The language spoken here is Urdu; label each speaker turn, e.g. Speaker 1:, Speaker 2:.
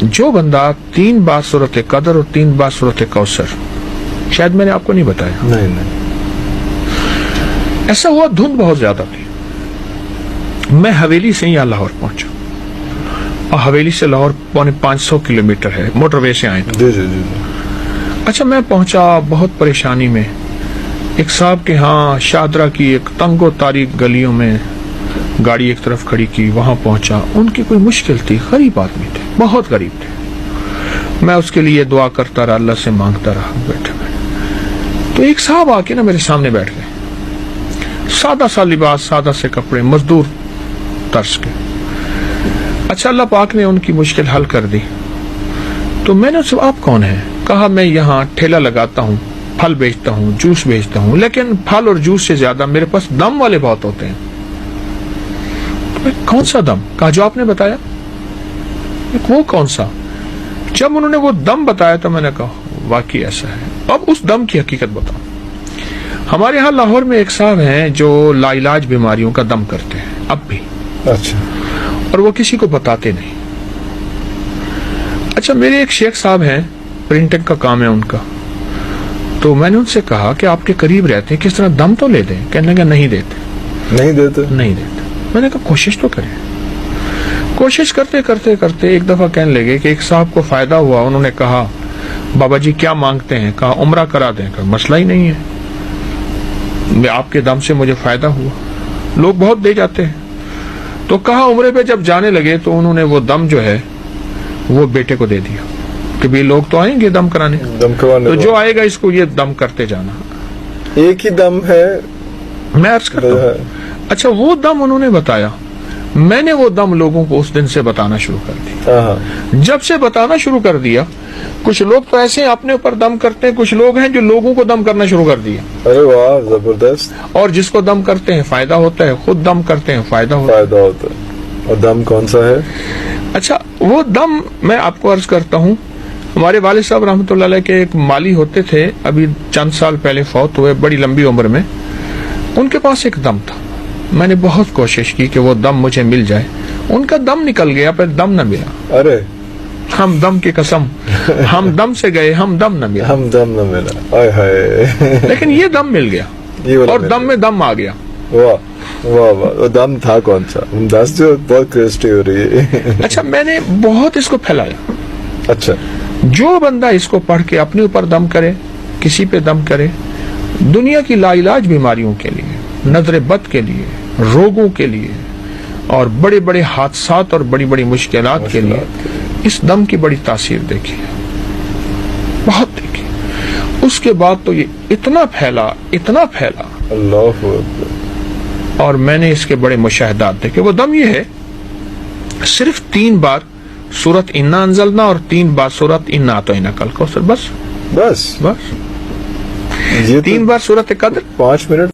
Speaker 1: جو بندہ 3 بار سورت قدر اور 3 بار سورت کوثر، شاید میں نے آپ کو نہیں بتایا،
Speaker 2: نہیں
Speaker 1: ایسا ہوا دھند بہت زیادہ تھی، میں حویلی سے یہاں لاہور پہنچا، اور حویلی سے لاہور 500 کلومیٹر ہے، موٹر وے سے آئے تھے۔
Speaker 2: جی جی جی
Speaker 1: اچھا میں پہنچا بہت پریشانی میں، ایک صاحب کے ہاں شادرہ کی ایک تنگ و تاریک گلیوں میں گاڑی ایک طرف کھڑی کی، وہاں پہنچا، ان کی کوئی مشکل تھی، غریب آدمی تھے، بہت غریب تھے، میں اس کے لیے دعا کرتا رہا، اللہ سے مانگتا رہا بیٹھے بیٹھے، تو ایک صاحب آ کے نا میرے سامنے بیٹھ گئے، سادہ سا لباس، سادہ سے کپڑے، مزدور طرز کے۔ اچھا اللہ پاک نے ان کی مشکل حل کر دی، تو میں نے اس سے آپ کون ہیں؟ کہا میں یہاں ٹھیلا لگاتا ہوں، پھل بیچتا ہوں، جوس بیچتا ہوں، لیکن پھل اور جوس سے زیادہ میرے پاس دم والے بہت ہوتے ہیں۔ کون سا دم؟ کہا جو آپ نے بتایا۔ وہ کون سا؟ جب انہوں نے وہ دم بتایا تو میں نے کہا واقعی ایسا ہے۔ اب اس دم کی حقیقت بتاؤں۔ ہمارے ہاں لاہور میں ایک صاحب ہیں جو لا علاج بیماریوں کا دم کرتے ہیں اب بھی،
Speaker 2: اچھا،
Speaker 1: اور وہ کسی کو بتاتے نہیں۔ اچھا میرے ایک شیخ صاحب ہیں، پرنٹنگ کا کام ہے ان کا، تو میں نے ان سے کہا کہ آپ کے قریب رہتے ہیں، کس طرح دم تو لے دیں؟ کہنے لگا نہیں دیتے،
Speaker 2: نہیں دیتے،
Speaker 1: نہیں دیتے۔ میں نے کہا کوشش تو کریں۔ کوشش کرتے کرتے کرتے ایک دفعہ کہنے لگے کہ ایک صاحب کو فائدہ ہوا، انہوں نے کہا بابا جی کیا مانگتے ہیں؟ کہا عمرہ کرا دیں۔ کہا مسئلہ ہی نہیں ہے، آپ کے دم سے مجھے فائدہ ہوا، لوگ بہت دے جاتے ہیں۔ تو کہا عمرے پہ جب جانے لگے تو انہوں نے وہ دم جو ہے وہ بیٹے کو دے دیا کہ بھی لوگ تو آئیں گے دم کرانے، تو جو آئے گا اس کو یہ دم کرتے جانا۔
Speaker 2: ایک ہی دم ہے،
Speaker 1: میں عرض کرتا ہوں۔ اچھا وہ دم انہوں نے بتایا، میں نے وہ دم لوگوں کو اس دن سے بتانا شروع کر دیا۔ جب سے بتانا شروع کر دیا، کچھ لوگ تو ایسے ہیں اپنے اوپر دم کرتے ہیں، کچھ لوگ ہیں جو لوگوں کو دم کرنا شروع کر دیا۔
Speaker 2: ارے واہ زبردست۔
Speaker 1: اور جس کو دم کرتے ہیں فائدہ ہوتا ہے، خود دم کرتے ہیں فائدہ ہوتا ہے۔
Speaker 2: اور دم کون سا ہے؟
Speaker 1: اچھا وہ دم میں آپ کو عرض کرتا ہوں، ہمارے والد صاحب رحمۃ اللہ علیہ کے ایک مالی ہوتے تھے، ابھی چند سال پہلے فوت ہوئے، بڑی لمبی عمر میں، ان کے پاس ایک دم تھا، میں نے بہت کوشش کی کہ وہ دم مجھے مل جائے، ان کا دم نکل گیا پر دم نہ ملا۔
Speaker 2: ارے
Speaker 1: ہم دم کی قسم، ہم دم سے گئے، ہم دم نہ ملا،
Speaker 2: ہم دم نہ ملا، آئے ہائے،
Speaker 1: لیکن یہ دم مل گیا، اور دم میں دم آ گیا۔
Speaker 2: واہ واہ واہ، وہ دم تھا کون سا؟ دس جو بہت کریسٹی ہو رہی ہے۔
Speaker 1: اچھا میں نے بہت اس کو پھیلایا۔
Speaker 2: اچھا
Speaker 1: جو بندہ اس کو پڑھ کے اپنے اوپر دم کرے، کسی پہ دم کرے، دنیا کی لا علاج بیماریوں کے لیے، نظر بد کے لیے، روگوں کے لیے، اور بڑے بڑے حادثات اور بڑی بڑی مشکلات کے لیے اس دم کی بڑی تاثیر دیکھی ہے، بہت دیکھی۔ اس کے بعد تو یہ اتنا پھیلا، اتنا پھیلا،
Speaker 2: اللہ اکبر۔
Speaker 1: اور میں نے اس کے بڑے مشاہدات دیکھے۔ وہ دم یہ ہے، صرف 3 بار سورت انا انزلنا اور 3 بار سورت انا اعطیناک الکوثر، بس
Speaker 2: بس
Speaker 1: بس
Speaker 2: یہ
Speaker 1: 3 بار سورت قدر،
Speaker 2: 5 منٹ